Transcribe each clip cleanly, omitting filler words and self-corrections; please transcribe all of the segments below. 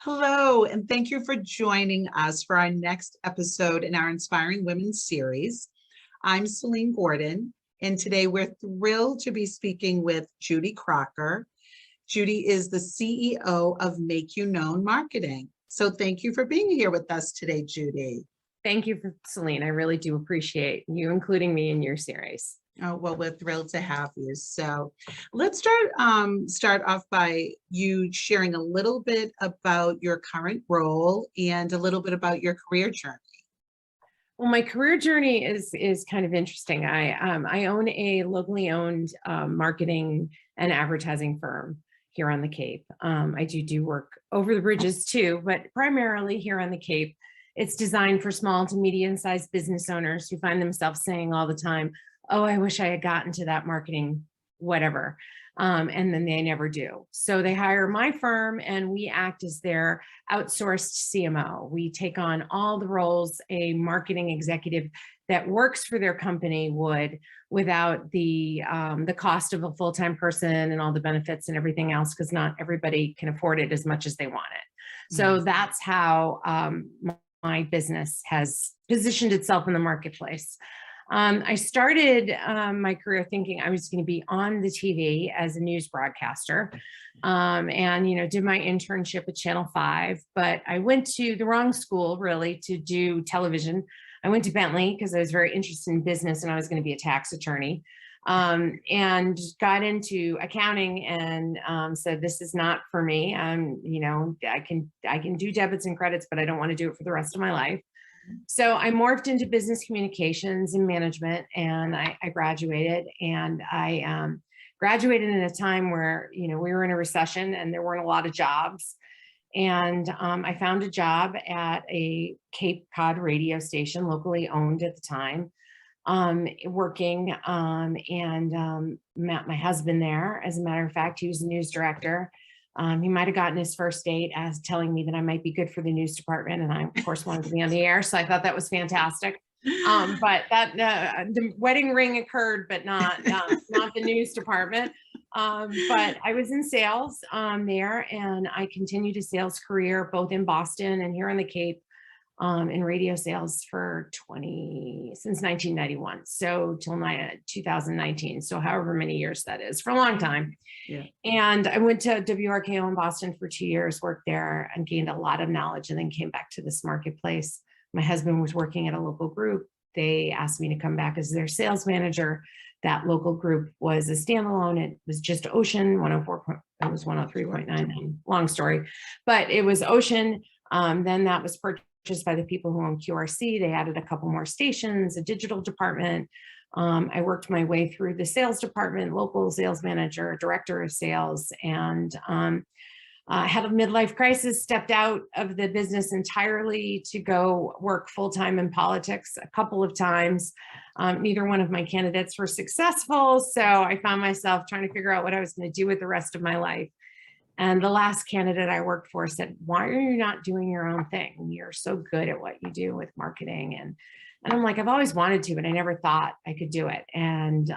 Hello, and thank you for joining us for our next episode in our Inspiring Women series. I'm Celine Gordon, and today we're thrilled to be speaking with Judy Crocker. Judy is the CEO of Make You Known Marketing. So thank you for being here with us today, Judy. Thank you, Celine. I really do appreciate you including me in your series. Oh, well, we're thrilled to have you. So let's start off by you sharing a little bit about your current role and a little bit about your career journey. Well, my career journey is kind of interesting. I own a locally owned marketing and advertising firm here on the Cape. I do work over the bridges too, but primarily here on the Cape. It's designed for small to medium-sized business owners who find themselves saying all the time, oh, I wish I had gotten to that marketing, whatever. And then they never do. So they hire my firm and we act as their outsourced CMO. We take on all the roles a marketing executive that works for their company would without the cost of a full-time person and all the benefits and everything else, because not everybody can afford it as much as they want it. So that's how my business has positioned itself in the marketplace. I started my career thinking I was going to be on the TV as a news broadcaster, and did my internship at Channel 5. But I went to the wrong school really to do television. I went to Bentley because I was very interested in business and I was going to be a tax attorney, and got into accounting and said this is not for me. I can do debits and credits, but I don't want to do it for the rest of my life. So I morphed into business communications and management, and I graduated. And I graduated in a time where we were in a recession and there weren't a lot of jobs. And I found a job at a Cape Cod radio station, locally owned at the time, working and met my husband there. As a matter of fact, he was the news director. He might have gotten his first date as telling me that I might be good for the news department. And I, of course, wanted to be on the air. So I thought that was fantastic. But that the wedding ring occurred, but not the news department. But I was in sales there, and I continued a sales career both in Boston and here on the Cape in radio sales for since 1991. So till 2019. So however many years that is, for a long time. Yeah. And I went to WRKO in Boston for 2 years, worked there and gained a lot of knowledge, and then came back to this marketplace. My husband was working at a local group. They asked me to come back as their sales manager. That local group was a standalone. It was just Ocean 104. It was 103.9. Long story, but it was Ocean. Then that was purchased by the people who own QRC. They added a couple more stations, a digital department. I worked my way through the sales department, local sales manager, director of sales, and had a midlife crisis, stepped out of the business entirely to go work full-time in politics a couple of times. Neither one of my candidates were successful. So I found myself trying to figure out what I was going to do with the rest of my life. And the last candidate I worked for said, why are you not doing your own thing? You're so good at what you do with marketing. And I'm like, I've always wanted to, but I never thought I could do it. And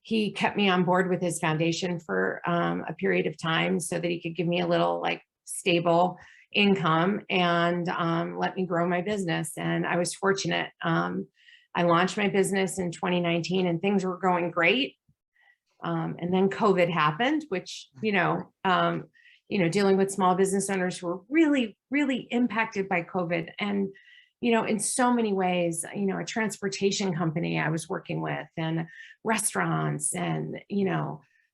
he kept me on board with his foundation for a period of time so that he could give me a little stable income and let me grow my business. And I was fortunate. I launched my business in 2019 and things were going great. And then COVID happened, which, dealing with small business owners who were really, really impacted by COVID. And, in so many ways, a transportation company I was working with, and restaurants and,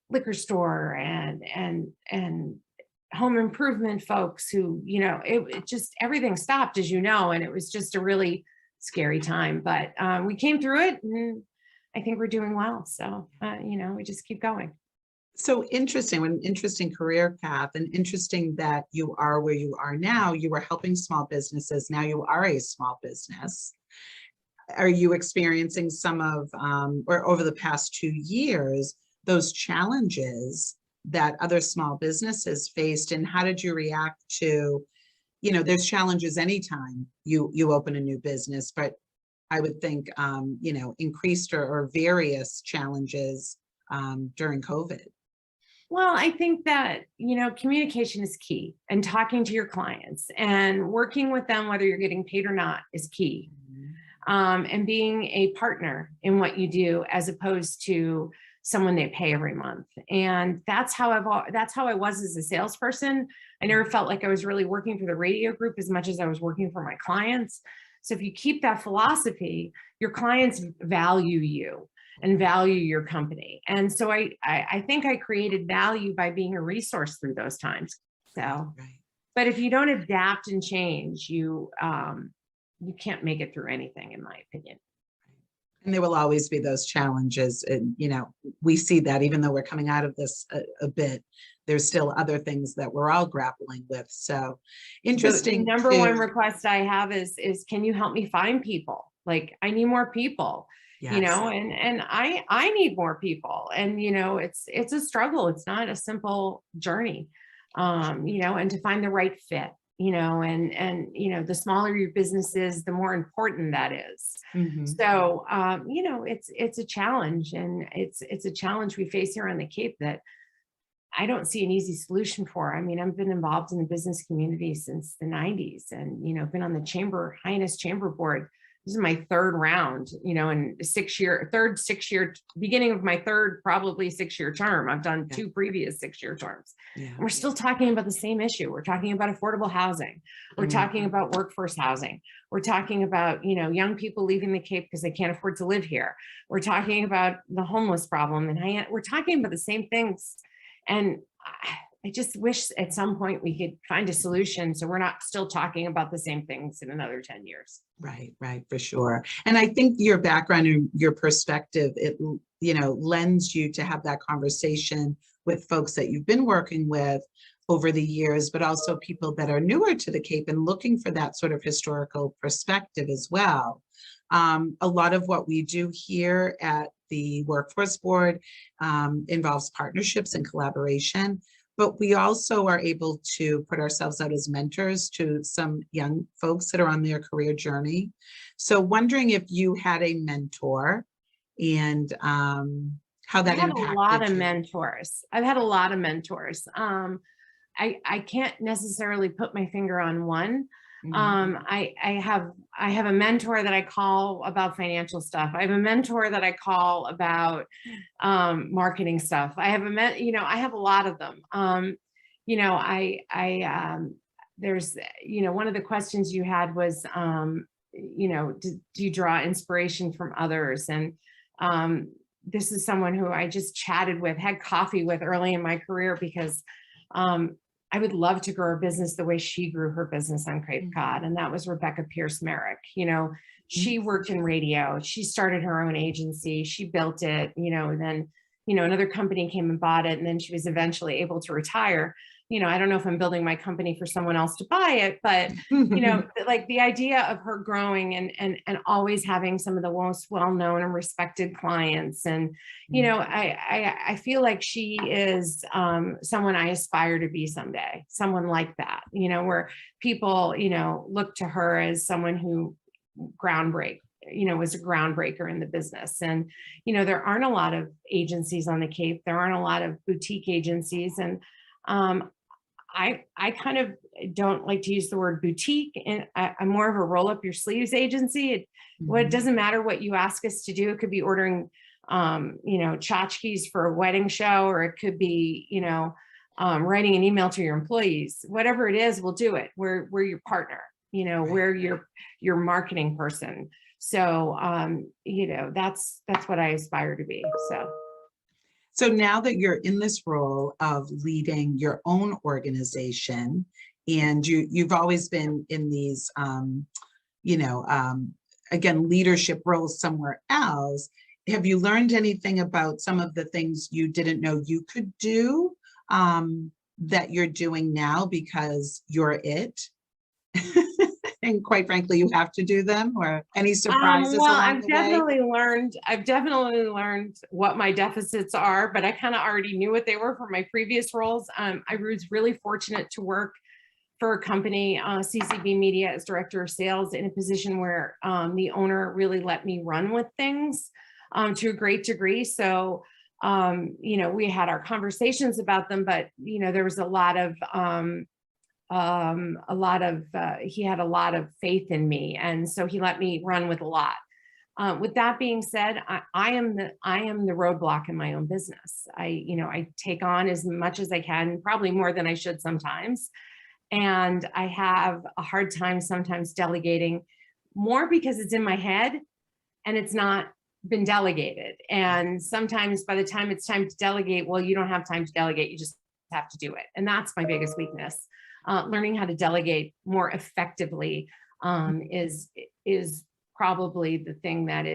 liquor store and home improvement folks who, it just, everything stopped, as and it was just a really scary time, but we came through it, and I think we're doing well. So, we just keep going. So interesting, an interesting career path, and interesting that you are where you are now. You were helping small businesses. Now you are a small business. Are you experiencing some of, or over the past 2 years, those challenges that other small businesses faced? And how did you react to, there's challenges anytime you open a new business, but I would think, increased or various challenges during COVID. Well, I think that, communication is key, and talking to your clients and working with them, whether you're getting paid or not, is key. And being a partner in what you do as opposed to someone they pay every month. And that's how I was as a salesperson. I never felt like I was really working for the radio group as much as I was working for my clients. So if you keep that philosophy, your clients value you and value your company. And so I think I created value by being a resource through those times. So, Right. but if you don't adapt and change, you can't make it through anything, in my opinion. And there will always be those challenges. And, we see that even though we're coming out of this a bit, there's still other things that we're all grappling with. So interesting. The number one request I have is can you help me find people? Like, I need more people, Yes. and I need more people. And, it's a struggle. It's not a simple journey, and to find the right fit, and the smaller your business is, the more important that is. Mhm. So, it's a challenge, and it's a challenge we face here on the Cape that I don't see an easy solution for. I mean, I've been involved in the business community since the 90s, and, been on the Highness Chamber board. This is my third round, and beginning of my third, probably 6-year term. I've done 2 previous 6-year terms. Yeah. And we're still talking about the same issue. We're talking about affordable housing. We're talking about workforce housing. We're talking about, young people leaving the Cape because they can't afford to live here. We're talking about the homeless problem, and we're talking about the same things. And I just wish at some point we could find a solution so we're not still talking about the same things in another 10 years. Right, for sure. And I think your background and your perspective, it, lends you to have that conversation with folks that you've been working with over the years, but also people that are newer to the Cape and looking for that sort of historical perspective as well. A lot of what we do here at the Workforce Board involves partnerships and collaboration, but we also are able to put ourselves out as mentors to some young folks that are on their career journey. So wondering if you had a mentor and how that impacted you. I've had a lot of mentors. I can't necessarily put my finger on one. I have a mentor that I call about financial stuff. I have a mentor that I call about marketing stuff. I have I have a lot of them. There's, one of the questions you had was, do you draw inspiration from others? And this is someone who I just chatted with, had coffee with early in my career, because I would love to grow her business the way she grew her business on Cape Cod. And that was Rebecca Pierce Merrick. She worked in radio. She started her own agency. She built it, and then, another company came and bought it. And then she was eventually able to retire. I don't know if I'm building my company for someone else to buy it, but, like the idea of her growing and always having some of the most well-known and respected clients. And, I feel like she is someone I aspire to be someday, someone like that, where people, look to her as someone who was a groundbreaker in the business. And, there aren't a lot of agencies on the Cape. There aren't a lot of boutique agencies. And, I kind of don't like to use the word boutique, and I'm more of a roll up your sleeves agency. It doesn't matter what you ask us to do. It could be ordering, tchotchkes for a wedding show, or it could be, writing an email to your employees. Whatever it is, we'll do it. We're your partner. We're your marketing person. So, that's what I aspire to be. So now that you're in this role of leading your own organization, and you've always been in these, again, leadership roles somewhere else, have you learned anything about some of the things you didn't know you could do that you're doing now because you're it? And quite frankly, you have to do them, or any surprises along the way? I've definitely learned what my deficits are, but I kind of already knew what they were from my previous roles. I was really fortunate to work for a company, CCB Media, as director of sales, in a position where the owner really let me run with things to a great degree. So You know, we had our conversations about them, but, you know, there was he had a lot of faith in me. And so he let me run with a lot. With that being said, I am the roadblock in my own business. I take on as much as I can, probably more than I should sometimes. And I have a hard time sometimes delegating, more because it's in my head and it's not been delegated. And sometimes by the time it's time to delegate, well, you don't have time to delegate, you just have to do it. And that's my biggest weakness. Learning how to delegate more effectively is probably the thing that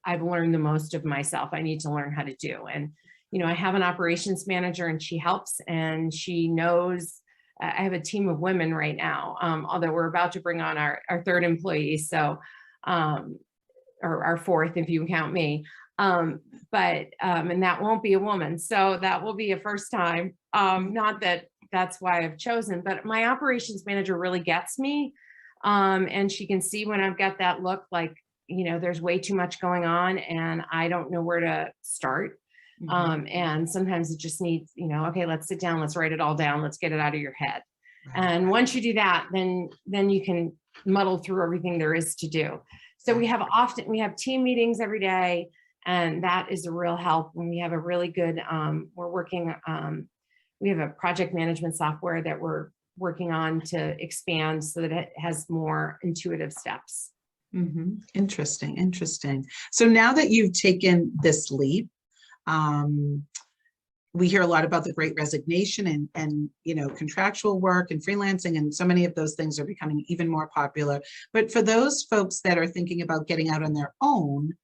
I've learned the most of myself. I need to learn how to do. And, you know, I have an operations manager and she helps, and she knows. I have a team of women right now, although we're about to bring on our third employee. So, or our fourth, if you count me. And that won't be a woman. So that will be a first time. Not that that's why I've chosen, but my operations manager really gets me. And she can see when I've got that look like, you know, there's way too much going on and I don't know where to start. And sometimes it just needs, you know, okay, let's sit down, let's write it all down, let's get it out of your head. And once you do that, then you can muddle through everything there is to do. So we have team meetings every day, and that is a real help. When we have a really good, we have a project management software that we're working on to expand so that it has more intuitive steps. Interesting. So now that you've taken this leap, we hear a lot about the Great Resignation and you know, contractual work and freelancing, and so many of those things are becoming even more popular. But for those folks that are thinking about getting out on their own,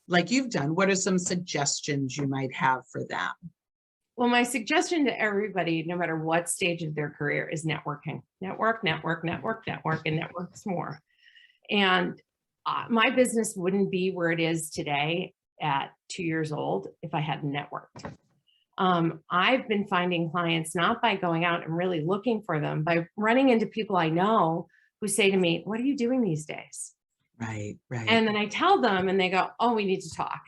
like you've done, what are some suggestions you might have for them? Well, my suggestion to everybody, no matter what stage of their career, is networking. Network, and network some more. And my business wouldn't be where it is today at 2 years old if I hadn't networked. I've been finding clients not by going out and really looking for them, by running into people I know who say to me, "What are you doing these days?" Right. And then I tell them and they go, "Oh, we need to talk."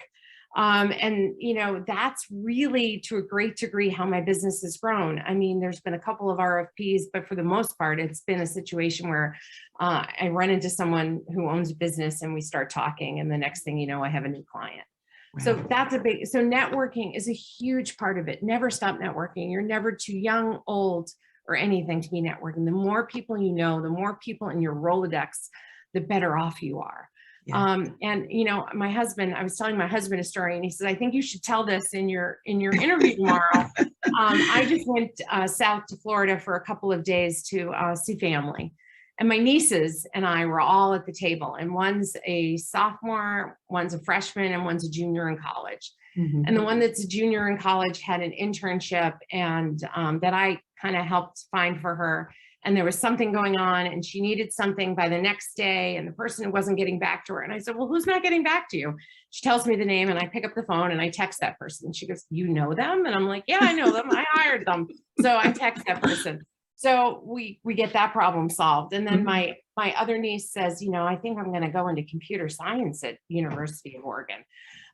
And, you know, that's really to a great degree how my business has grown. I mean, there's been a couple of RFPs, but for the most part, it's been a situation where I run into someone who owns a business and we start talking, and the next thing you know, I have a new client. Right. So so networking is a huge part of it. Never stop networking. You're never too young, old, or anything to be networking. The more people you know, the more people in your Rolodex, the better off you are. Yeah. And you know, I was telling my husband a story, and he says, "I think you should tell this in your interview tomorrow." I just went south to Florida for a couple of days to see family, and my nieces and I were all at the table, and one's a sophomore, one's a freshman, and one's a junior in college. And the one that's a junior in college had an internship, and that I kind of helped find for her. And there was something going on and she needed something by the next day, and the person wasn't getting back to her. And I said, "Well, who's not getting back to you?" She tells me the name, and I pick up the phone and I text that person. She goes, "You know them?" And I'm like, "Yeah, I know them. I hired them." So I text that person. So we get that problem solved. And then my other niece says, "You know, I think I'm going to go into computer science at University of Oregon."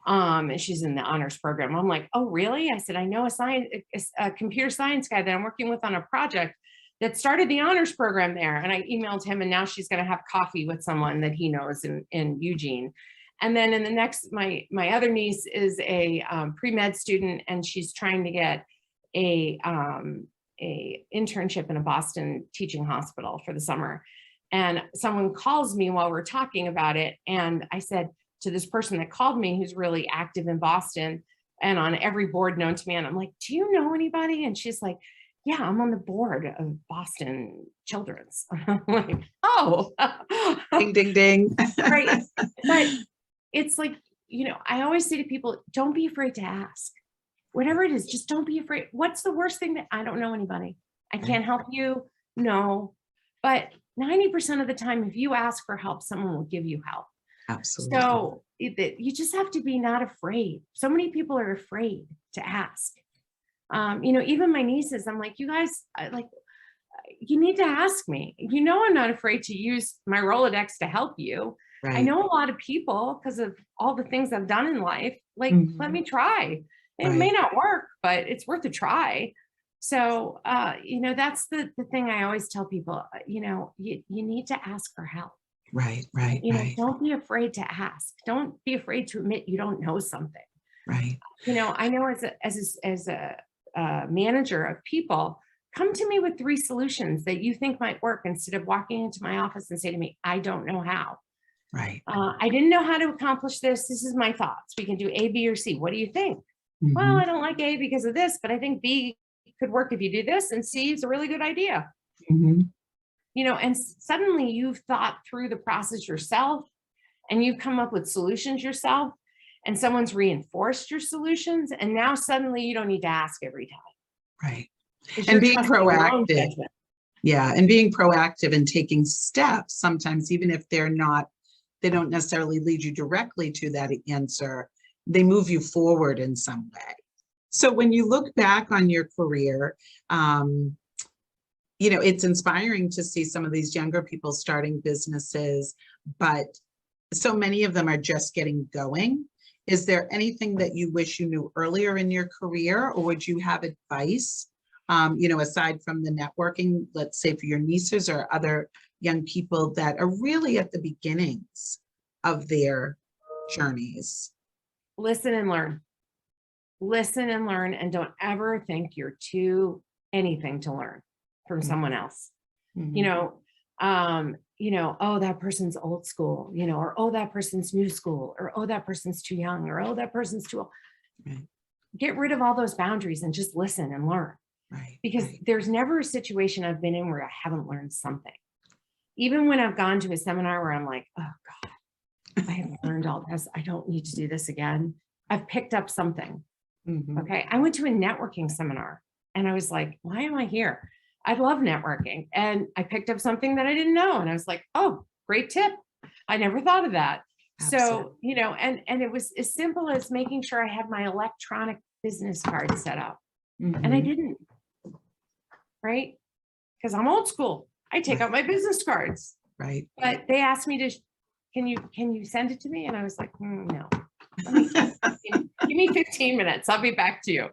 And she's in the honors program. I'm like, "Oh, really?" I said, "I know a computer science guy that I'm working with on a project that started the honors program there." And I emailed him, and now she's going to have coffee with someone that he knows in Eugene. And then in the next, my other niece is a pre-med student, and she's trying to get a internship in a Boston teaching hospital for the summer. And someone calls me while we're talking about it. And I said to this person that called me, who's really active in Boston and on every board known to man, I'm like, "Do you know anybody?" And she's like, "Yeah, I'm on the board of Boston Children's." I'm like, "Oh." Ding, ding, ding. Right. But it's like, you know, I always say to people, don't be afraid to ask. Whatever it is, just don't be afraid. What's the worst thing? That I don't know anybody. I can't help you. No. But 90% of the time, if you ask for help, someone will give you help. Absolutely. So you just have to be not afraid. So many people are afraid to ask. You know, even my nieces, I'm like, "You guys, you need to ask me. You know, I'm not afraid to use my Rolodex to help you. Right. I know a lot of people because of all the things I've done in life. Like, let me try." It may not work, but it's worth a try. So, that's the thing I always tell people, you need to ask for help. Right, right, right, Don't be afraid to ask. Don't be afraid to admit you don't know something. right. I know as a manager of people, come to me with 3 solutions that you think might work instead of walking into my office and say to me, I don't know how. Right. I didn't know how to accomplish this. This is my thoughts. We can do A, B, or C. What do you think? Well, I don't like A because of this, but I think B could work if you do this, and C is a really good idea. Mhm. And suddenly you've thought through the process yourself, and you've come up with solutions yourself, and someone's reinforced your solutions, and now suddenly you don't need to ask every time. Right. 'Cause And you're being trusting your own proactive. judgment. Yeah, and being proactive and taking steps, sometimes even if they don't necessarily lead you directly to that answer, they move you forward in some way. So when you look back on your career, it's inspiring to see some of these younger people starting businesses, but so many of them are just getting going. Is there anything that you wish you knew earlier in your career, or would you have advice, aside from the networking, let's say for your nieces or other young people that are really at the beginnings of their journeys? Listen and learn. Listen and learn, and don't ever think you're too anything to learn from someone else. Mhm. Oh, that person's old school, or oh, that person's new school, or oh, that person's too young, or oh, that person's too old. Right, Get rid of all those boundaries and just listen and learn. right, Because right. there's never a situation I've been in where I haven't learned something. Even when I've gone to a seminar where I'm like, oh God, I have learned all this. I don't need to do this again. I've picked up something. Mhm. Okay. I went to a networking seminar and I was like, why am I here? I love networking. And I picked up something that I didn't know. And I was like, oh, great tip. I never thought of that. So, Absolutely. and it was as simple as making sure I had my electronic business card set up. And I Mhm. didn't, right? Because I'm old school. I take out my business cards. Right. But they asked me to, can you send it to me? And I was like, no. Give me 15 minutes. I'll be back to you.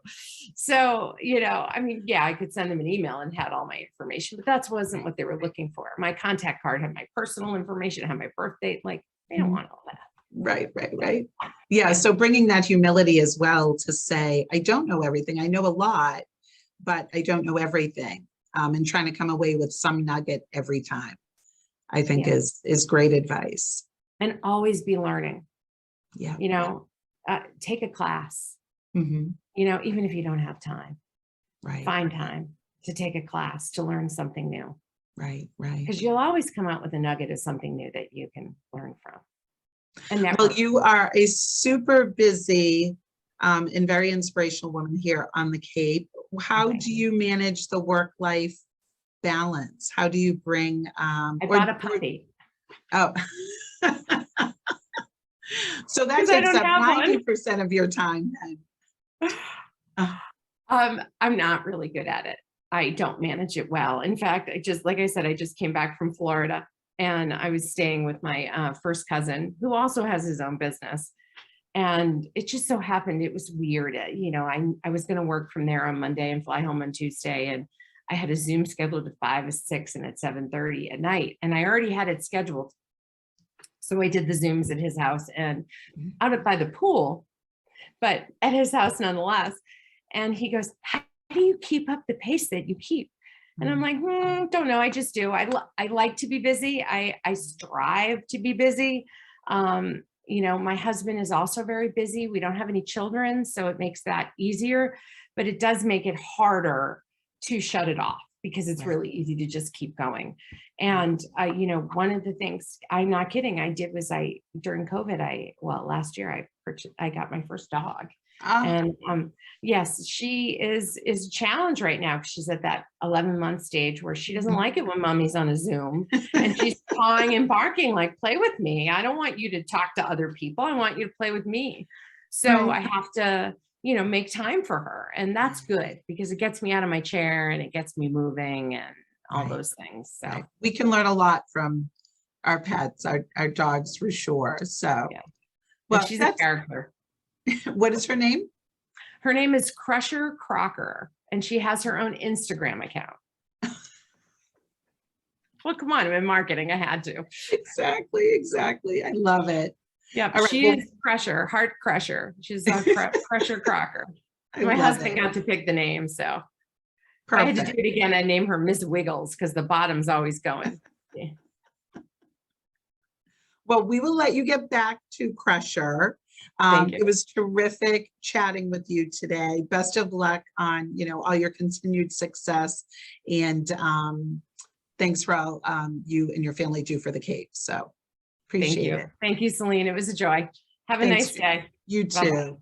So, yeah, I could send them an email and had all my information, but that wasn't what they were looking for. My contact card had my personal information, had my birth date. Like, they don't want all that. Right, right, right. Yeah, Yeah. so bringing that humility as well to say, I don't know everything. I know a lot, but I don't know everything. And trying to come away with some nugget every time, I think Yeah. is great advice. And always be learning, Yeah. take a class, Hmm. even if you don't have time, Right, find time to take a class to learn something new, right, right. because you'll always come out with a nugget of something new that you can learn from. And Well, network. you are a super busy and very inspirational woman here on the Cape. How Thank do you. you manage the work-life balance? How do you bring I bought a puppy oh so that because I takes don't up have one. 90% of your time then. Uh, I'm not really good at it. I don't manage it well. In fact, like I said, I just came back from Florida and I was staying with my first cousin who also has his own business. And it just so happened, it was weird. I was going to work from there on Monday and fly home on Tuesday. And I had a Zoom scheduled at 5, at 6, and at 7:30 at night. And I already had it scheduled. So I did the Zooms at his house and out by the pool, but at his house nonetheless. And he goes, how do you keep up the pace that you keep? And I'm like, don't know. I just do. I like to be busy. I strive to be busy. My husband is also very busy. We don't have any children, so it makes that easier, but it does make it harder to shut it off because it's Right. really easy to just keep going. And one of the things, I'm not kidding, I did was during COVID, last year I got my first dog. And yes, she is a challenge right now because she's at that 11-month stage where she doesn't like it when mommy's on a Zoom and she's pawing and barking like, play with me. I don't want you to talk to other people. I want you to play with me. So I have to, make time for her. And that's good because it gets me out of my chair and it gets me moving and all those things. So right. We can learn a lot from our pets, our dogs for sure. So, yeah. well, she's a character. what is her name? Her name is Crusher Crocker, and she has her own Instagram account. Well, come on, I'm in marketing. I had to. Exactly. I love it. Yeah, All right, she well- is Crusher, Heart Crusher. She's Crusher Crocker. I My love husband it. got to pick the name, so if I had to do Perfect. it again, I'd name her Miss Wiggles because the bottom's always going. Yeah. Well, we will let you get back to Crusher. Thank you. It was terrific chatting with you today. Best of luck on, all your continued success, and thanks for all you and your family do for the Cape. So Thank appreciate you. it. Thank you, Celine. It was a joy. Have a Thanks, nice day. You Bye-bye. too.